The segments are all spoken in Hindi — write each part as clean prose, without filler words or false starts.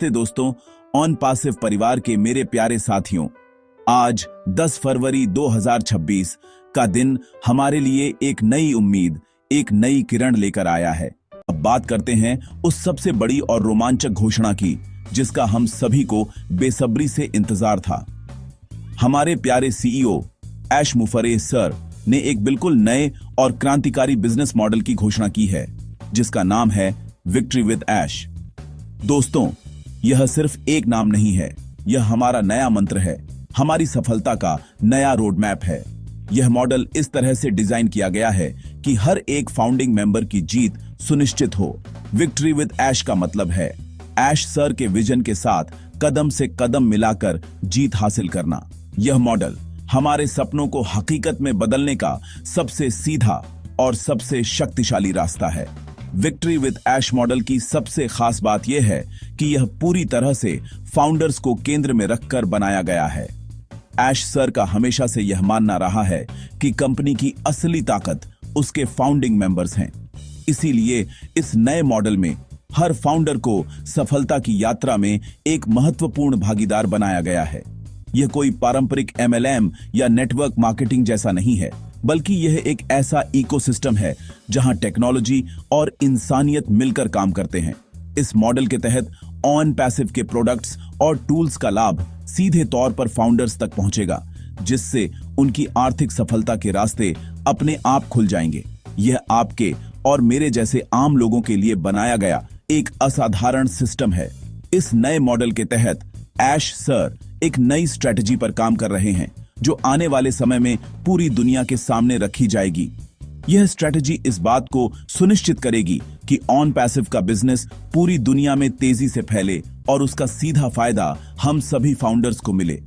नमस्ते दोस्तों, ऑन पासिव परिवार के मेरे प्यारे साथियों। आज 10 फरवरी 2026 का दिन हमारे लिए एक नई उम्मीद, एक नई किरण लेकर आया है। अब बात करते हैं उस सबसे बड़ी और रोमांचक घोषणा की जिसका हम सभी को बेसब्री से इंतजार था। हमारे प्यारे सीईओ ऐश मुफरे सर ने एक बिल्कुल नए और क्रांतिकारी बिजनेस मॉडल की घोषणा की है जिसका नाम है विक्ट्री विद ऐश। दोस्तों, यह सिर्फ एक नाम नहीं है, यह हमारा नया मंत्र है, हमारी सफलता का नया रोड मैप है। यह मॉडल इस तरह से डिजाइन किया गया है कि हर एक फाउंडिंग मेंबर की जीत सुनिश्चित हो। विक्ट्री विद ऐश का मतलब है ऐश सर के विजन के साथ कदम से कदम मिलाकर जीत हासिल करना। यह मॉडल हमारे सपनों को हकीकत में बदलने का सबसे सीधा और सबसे शक्तिशाली रास्ता है। विक्ट्री विद ऐश मॉडल की सबसे खास बात यह है कि यह पूरी तरह से फाउंडर्स को केंद्र में रखकर बनाया गया है। ऐश सर का हमेशा से यह मानना रहा है कि कंपनी की असली ताकत उसके फाउंडिंग मेंबर्स हैं। इसीलिए इस नए मॉडल में हर फाउंडर को सफलता की यात्रा में एक महत्वपूर्ण भागीदार बनाया गया है। यह कोई पारंपरिक MLM या नेटवर्क मार्केटिंग जैसा नहीं है, बल्कि यह एक ऐसा इकोसिस्टम है जहां टेक्नोलॉजी और इंसानियत मिलकर काम करते हैं। इस मॉडल के तहत ऑन पैसिव के प्रोडक्ट्स और टूल्स का लाभ सीधे तौर पर फाउंडर्स तक पहुंचेगा, जिससे उनकी आर्थिक सफलता के रास्ते अपने आप खुल जाएंगे। यह आपके और मेरे जैसे आम लोगों के लिए बनाया गया एक असाधारण सिस्टम है। इस नए मॉडल के तहत ऐश सर एक नई स्ट्रेटजी पर काम कर रहे हैं जो आने वाले समय में पूरी दुनिया के सामने रखी जाएगी। यह स्ट्रेटजी इस बात को सुनिश्चित करेगी कि ऑन पैसिव का बिजनेस पूरी दुनिया में तेजी से फैले और उसका सीधा फायदा हम सभी फाउंडर्स को मिले।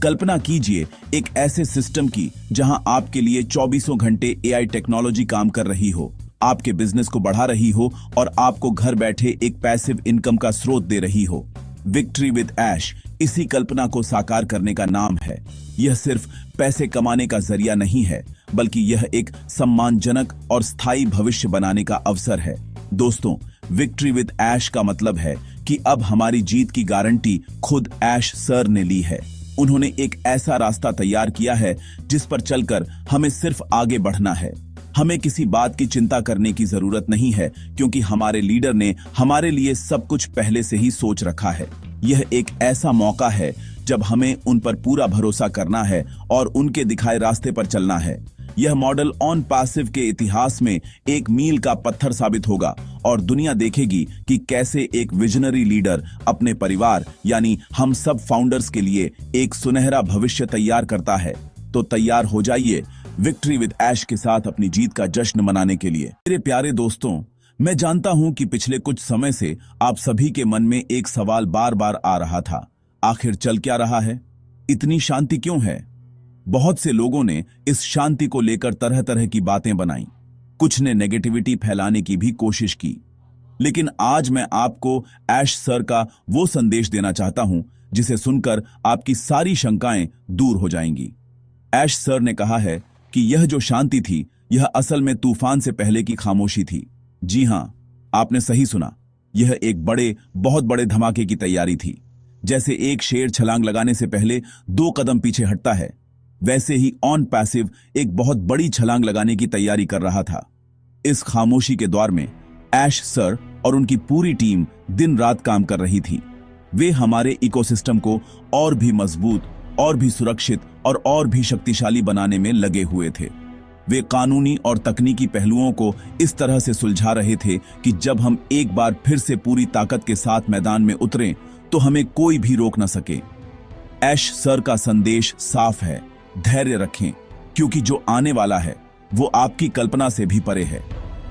कल्पना कीजिए एक ऐसे सिस्टम की जहां आपके लिए 24 घंटे AI टेक्नोलॉजी काम कर रही हो, आपके बिजनेस को बढ़ा रही हो और आपको घर बैठे एक पैसिव इनकम का स्रोत दे रही हो। विक्ट्री विद ऐश इसी कल्पना को साकार करने का नाम है। यह सिर्फ पैसे कमाने का जरिया नहीं है, बल्कि यह एक सम्मानजनक और स्थायी भविष्य बनाने का अवसर है। दोस्तों, विक्ट्री विद ऐश का मतलब है कि अब हमारी जीत की गारंटी खुद ऐश सर ने ली है। उन्होंने एक ऐसा रास्ता तैयार किया है जिस पर चलकर हमें सिर्फ आगे बढ़ना है। हमें किसी बात की चिंता करने की जरूरत नहीं है, क्योंकि हमारे लीडर ने हमारे लिए सब कुछ पहले से ही सोच रखा है। यह एक ऐसा मौका है जब हमें उन पर पूरा भरोसा करना है और उनके दिखाए रास्ते पर चलना है। यह मॉडल ऑन पैसिव के इतिहास में एक मील का पत्थर साबित होगा और दुनिया देखेगी कि कैसे एक विजनरी लीडर अपने परिवार यानी हम सब फाउंडर्स के लिए एक सुनहरा भविष्य तैयार करता है। तो तैयार हो जाइए विक्ट्री विद ऐश के साथ अपनी जीत का जश्न मनाने के लिए। मेरे प्यारे दोस्तों, मैं जानता हूं कि पिछले कुछ समय से आप सभी के मन में एक सवाल बार बार आ रहा था, आखिर चल क्या रहा है? इतनी शांति क्यों है? बहुत से लोगों ने इस शांति को लेकर तरह तरह की बातें बनाई, कुछ ने नेगेटिविटी फैलाने की भी कोशिश की। लेकिन आज मैं आपको ऐश सर का वो संदेश देना चाहता हूं जिसे सुनकर आपकी सारी शंकाएं दूर हो जाएंगी। ऐश सर ने कहा है कि यह जो शांति थी, यह असल में तूफान से पहले की खामोशी थी। जी हां, आपने सही सुना, यह एक बहुत बड़े धमाके की तैयारी थी। जैसे एक शेर छलांग लगाने से पहले 2 कदम पीछे हटता है, वैसे ही ऑन पैसिव एक बहुत बड़ी छलांग लगाने की तैयारी कर रहा था। इस खामोशी के दौर में ऐश सर और उनकी पूरी टीम दिन रात काम कर रही थी। वे हमारे इकोसिस्टम को और भी मजबूत, और भी सुरक्षित और भी शक्तिशाली बनाने में लगे हुए थे। वे कानूनी और तकनीकी पहलुओं को इस तरह से सुलझा रहे थे कि जब हम एक बार फिर से पूरी ताकत के साथ मैदान में उतरें तो हमें कोई भी रोक न सके। ऐश सर का संदेश साफ है, धैर्य रखें, क्योंकि जो आने वाला है वो आपकी कल्पना से भी परे है।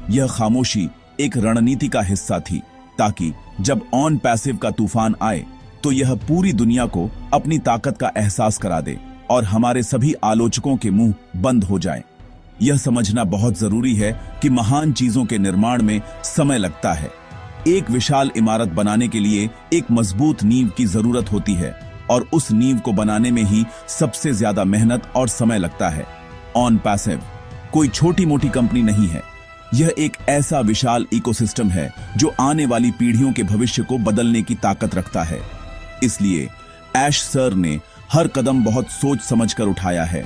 यह खामोशी एक रणनीति का हिस्सा थी, ताकि जब ऑन पैसिव का तूफान आए तो यह पूरी दुनिया को अपनी ताकत का एहसास करा दे और हमारे सभी आलोचकों के मुंह बंद हो जाएं। यह समझना बहुत जरूरी है कि महान चीजों के निर्माण में समय लगता है। एक विशाल इमारत बनाने के लिए एक मजबूत नींव की जरूरत होती है और उस नींव को बनाने में ही सबसे ज्यादा मेहनत और समय लगता है। ऑन पैसिव कोई छोटी मोटी कंपनी नहीं है, यह एक ऐसा विशाल इकोसिस्टम है जो आने वाली पीढ़ियों के भविष्य को बदलने की ताकत रखता है। इसलिए ऐश सर ने हर कदम बहुत सोच समझकर उठाया है।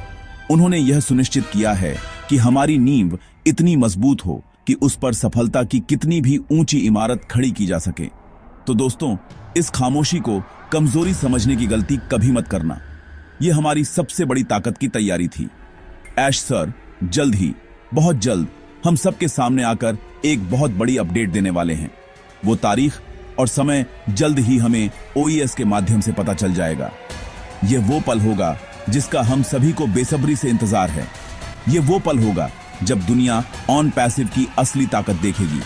उन्होंने यह सुनिश्चित किया है कि हमारी नींव इतनी मजबूत हो कि उस पर सफलता की कितनी भी ऊंची इमारत खड़ी की जा सके। तो दोस्तों, इस खामोशी को कमजोरी समझने की गलती कभी मत करना। यह हमारी सबसे बड़ी ताकत की तैयारी थी। ऐश सर जल्द ही, बहुत जल्द हम सबके सामने आकर एक बहुत बड़ी अपडेट देने वाले हैं। वो तारीख और समय जल्द ही हमें OES के माध्यम से पता चल जाएगा। यह वो पल होगा जिसका हम सभी को बेसब्री से इंतजार है। यह वो पल होगा जब दुनिया ऑन पैसिव की असली ताकत देखेगी।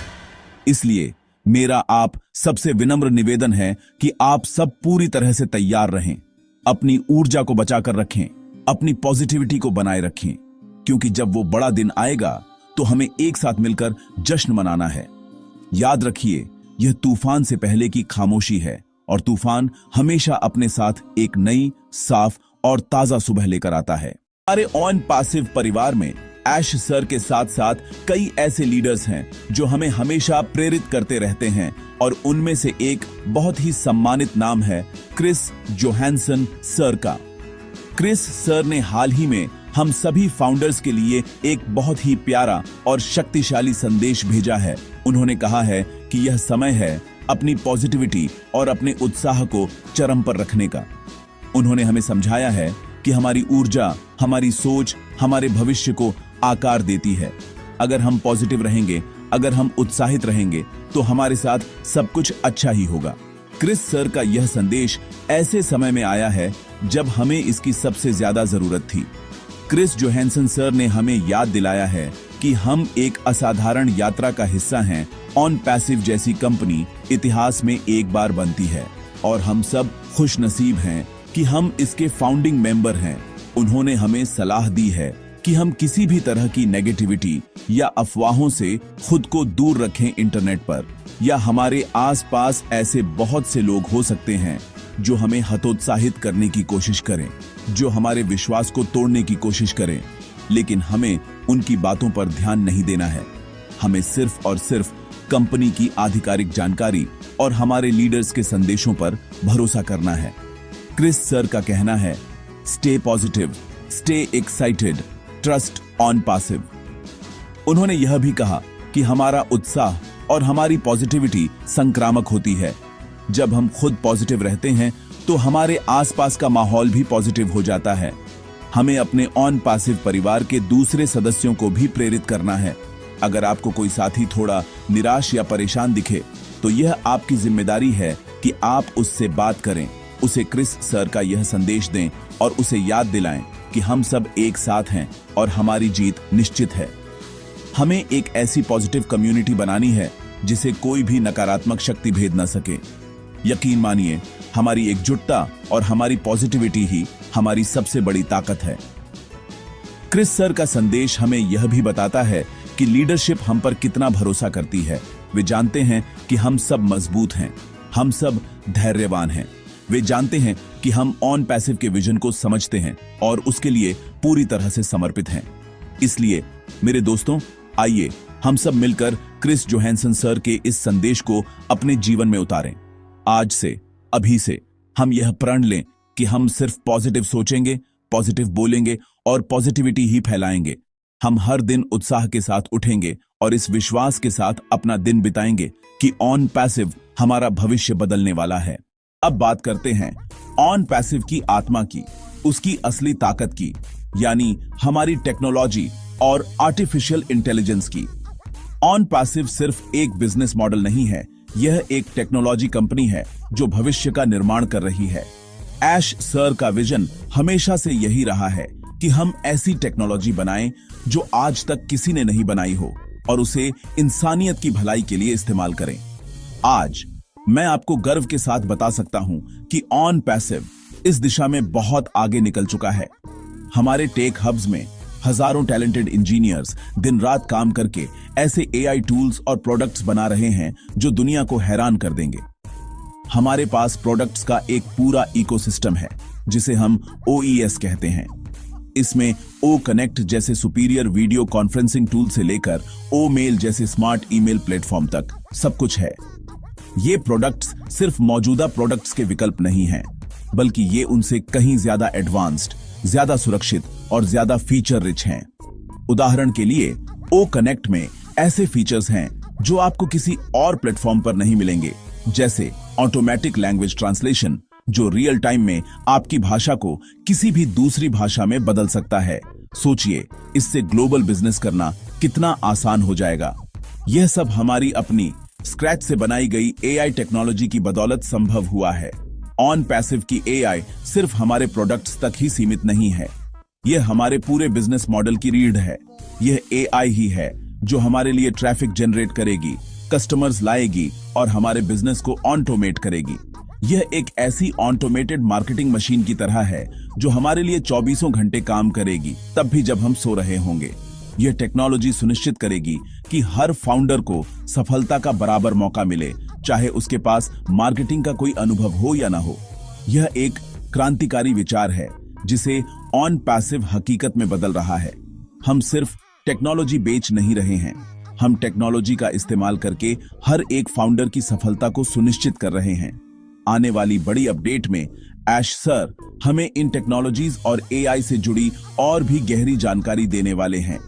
इसलिए मेरा आप सबसे विनम्र निवेदन है कि आप सब पूरी तरह से तैयार रहें, अपनी ऊर्जा को बचाकर रखें, अपनी पॉजिटिविटी को बनाए रखें, क्योंकि जब वो बड़ा दिन आएगा तो हमें एक साथ मिलकर जश्न मनाना है। याद रखिए, यह तूफान से पहले की खामोशी है और तूफान हमेशा अपने साथ एक नई, साफ और ताजा सुबह लेकर आता है। हमारे ऑन पैसिव परिवार में ऐश सर के साथ साथ कई ऐसे लीडर्स हैं जो हमें हमेशा प्रेरित करते रहते हैं और उनमें से एक बहुत ही सम्मानित नाम है क्रिस जोहानसन सर का। क्रिस सर ने हाल ही में हम सभी फाउंडर्स के लिए एक बहुत ही प्यारा और शक्तिशाली संदेश भेजा है। उन्होंने कहा है कि यह समय है अपनी पॉजिटिविटी और अपने उत्साह को चरम पर रखने का। उन्होंने हमें समझाया है कि हमारी ऊर्जा, हमारी सोच हमारे भविष्य को आकार देती है। अगर हम पॉजिटिव रहेंगे, अगर हम उत्साहित रहेंगे, तो हमारे साथ सब कुछ अच्छा ही होगा। क्रिस सर का यह संदेश ऐसे समय में आया है जब हमें इसकी सबसे ज्यादा जरूरत थी। क्रिस जोहानसन सर ने हमें याद दिलाया है कि हम एक असाधारण यात्रा का हिस्सा हैं। ऑन पैसिव जैसी कंपनी इतिहास में एक बार बनती है और हम सब खुश नसीब हैं कि हम इसके फाउंडिंग मेंबर हैं। उन्होंने हमें सलाह दी है कि हम किसी भी तरह की नेगेटिविटी या अफवाहों से खुद को दूर रखें। इंटरनेट पर या हमारे आसपास ऐसे बहुत से लोग हो सकते हैं जो हमें हतोत्साहित करने की कोशिश करें, जो हमारे विश्वास को तोड़ने की कोशिश करें, लेकिन हमें उनकी बातों पर ध्यान नहीं देना है। हमें सिर्फ और सिर्फ कंपनी की आधिकारिक जानकारी और हमारे लीडर्स के संदेशों पर भरोसा करना है। क्रिस सर का कहना है, stay positive, stay excited, trust on passive. उन्होंने यह भी कहा कि हमारा उत्साह और हमारी पॉजिटिविटी संक्रामक होती है। जब हम खुद पॉजिटिव रहते हैं तो हमारे आसपास का माहौल भी पॉजिटिव हो जाता है। हमें अपने ऑन पैसिव परिवार के दूसरे सदस्यों को भी प्रेरित करना है। अगर आपको कोई साथी थोड़ा निराश या परेशान दिखे तो यह आपकी जिम्मेदारी है कि आप उससे बात करें, उसे क्रिस सर का यह संदेश दें और उसे याद दिलाएं कि हम सब एक साथ हैं और हमारी जीत निश्चित है। हमें एक ऐसी पॉजिटिव कम्युनिटी बनानी है जिसे कोई भी नकारात्मक शक्ति भेद न सके। यकीन मानिए, हमारी एकजुटता और हमारी पॉजिटिविटी ही हमारी सबसे बड़ी ताकत है। क्रिस सर का संदेश हमें यह भी बताता है कि लीडरशिप हम पर कितना भरोसा करती है। वे जानते हैं कि हम सब मजबूत हैं, हम सब धैर्यवान हैं। वे जानते हैं कि हम ऑन पैसिव के विजन को समझते हैं और उसके लिए पूरी तरह से समर्पित हैं। इसलिए मेरे दोस्तों, आइए हम सब मिलकर क्रिस जोहानसन सर के इस संदेश को अपने जीवन में उतारें। आज से, अभी से हम यह प्रण लें कि हम सिर्फ पॉजिटिव सोचेंगे, पॉजिटिव बोलेंगे और पॉजिटिविटी ही फैलाएंगे। हम हर दिन उत्साह के साथ उठेंगे और इस विश्वास के साथ अपना दिन बिताएंगे कि ऑन पैसिव हमारा भविष्य बदलने वाला है। अब बात करते हैं ऑन पैसिव की आत्मा की, उसकी असली ताकत की, यानी हमारी टेक्नोलॉजी और आर्टिफिशियल इंटेलिजेंस की। ऑन पैसिव सिर्फ एक बिजनेस मॉडल नहीं है, यह एक टेक्नोलॉजी कंपनी है जो भविष्य का निर्माण कर रही है। ऐश सर का विजन हमेशा से यही रहा है कि हम ऐसी टेक्नोलॉजी बनाएं जो आज तक किसी ने नहीं बनाई हो और उसे इंसानियत की भलाई के लिए इस्तेमाल करें। आज मैं आपको गर्व के साथ बता सकता हूं कि ऑन पैसिव इस दिशा में बहुत आगे निकल चुका है। हमारे टेक हब्स में हजारों टैलेंटेड इंजीनियर्स दिन रात काम करके ऐसे AI टूल्स और प्रोडक्ट्स बना रहे हैं जो दुनिया को हैरान कर देंगे। हमारे पास प्रोडक्ट्स का एक पूरा इकोसिस्टम है जिसे हम OES कहते हैं। इसमें ओ कनेक्ट जैसे सुपीरियर वीडियो कॉन्फ्रेंसिंग टूल से लेकर ओ मेल जैसे स्मार्ट ईमेल प्लेटफॉर्म तक सब कुछ है। ये प्रोडक्ट्स सिर्फ मौजूदा प्रोडक्ट्स के विकल्प नहीं हैं, बल्कि ये उनसे कहीं ज्यादा एडवांस्ड, ज्यादा सुरक्षित और ज्यादा फीचर रिच हैं। उदाहरण के लिए ओ कनेक्ट में ऐसे फीचर्स हैं जो आपको किसी और प्लेटफॉर्म पर नहीं मिलेंगे, जैसे ऑटोमेटिक लैंग्वेज ट्रांसलेशन, जो रियल टाइम में आपकी भाषा को किसी भी दूसरी भाषा में बदल सकता है। सोचिए, इससे ग्लोबल बिजनेस करना कितना आसान हो जाएगा। यह सब हमारी अपनी स्क्रैच से बनाई गई एआई टेक्नोलॉजी की बदौलत संभव हुआ है। ऑन पैसिव की एआई सिर्फ हमारे प्रोडक्ट्स तक ही सीमित नहीं है, यह हमारे पूरे बिजनेस मॉडल की रीढ़ है। यह एआई ही है जो हमारे लिए ट्रैफिक जनरेट करेगी, कस्टमर्स लाएगी और हमारे बिजनेस को ऑटोमेट करेगी। यह एक ऐसी ऑटोमेटेड मार्केटिंग मशीन की तरह है जो हमारे लिए 24 घंटे काम करेगी, तब भी जब हम सो रहे होंगे। यह टेक्नोलॉजी सुनिश्चित करेगी कि हर फाउंडर को सफलता का बराबर मौका मिले, चाहे उसके पास मार्केटिंग का कोई अनुभव हो या ना हो। यह एक क्रांतिकारी विचार है जिसे ऑन पैसिव हकीकत में बदल रहा है। हम सिर्फ टेक्नोलॉजी बेच नहीं रहे हैं, हम टेक्नोलॉजी का इस्तेमाल करके हर एक फाउंडर की सफलता को सुनिश्चित कर रहे हैं। आने वाली बड़ी अपडेट में ऐश सर हमें इन टेक्नोलॉजीज और एआई से जुड़ी और भी गहरी जानकारी देने वाले हैं।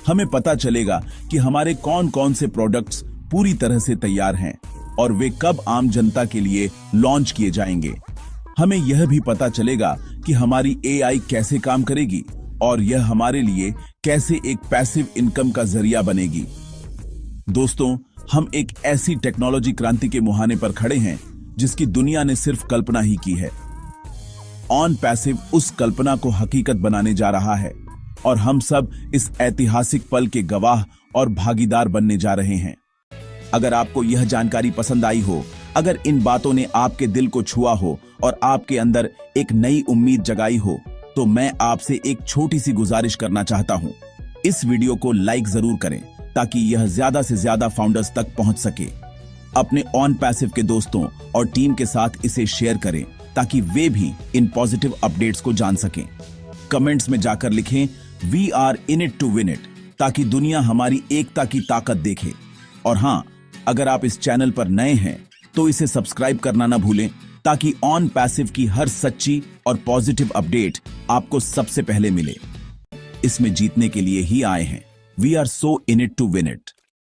हमें पता चलेगा कि हमारे कौन कौन से प्रोडक्ट्स पूरी तरह से तैयार हैं और वे कब आम जनता के लिए लॉन्च किए जाएंगे। हमें यह भी पता चलेगा कि हमारी एआई कैसे काम करेगी और यह हमारे लिए कैसे एक पैसिव इनकम का जरिया बनेगी। दोस्तों, हम एक ऐसी टेक्नोलॉजी क्रांति के मुहाने पर खड़े हैं जिसकी दुनिया ने सिर्फ कल्पना ही की है। ऑन पैसिव उस कल्पना को हकीकत बनाने जा रहा है और हम सब इस ऐतिहासिक पल के गवाह और भागीदार बनने जा रहे हैं। अगर आपको यह जानकारी पसंद आई हो, अगर इन बातों ने आपके दिल को छुआ हो और आपके अंदर एक नई उम्मीद जगाई हो, तो मैं आपसे एक छोटी सी गुजारिश करना चाहता हूं। इस वीडियो को लाइक जरूर करें ताकि यह ज्यादा से ज्यादा फाउंडर्स तक पहुंच सके। अपने ऑन पैसिव के दोस्तों और टीम के साथ इसे शेयर करें ताकि वे भी इन पॉजिटिव अपडेट्स को जान सकें। कमेंट्स में जाकर लिखें we are in it to win it, ताकि दुनिया हमारी एकता की ताकत देखे। और हाँ, अगर आप इस चैनल पर नए हैं तो इसे सब्सक्राइब करना ना भूलें, ताकि ऑन पैसिव की हर सच्ची और पॉजिटिव अपडेट आपको सबसे पहले मिले। इसमें जीतने के लिए ही आए हैं। We are so in it to win it.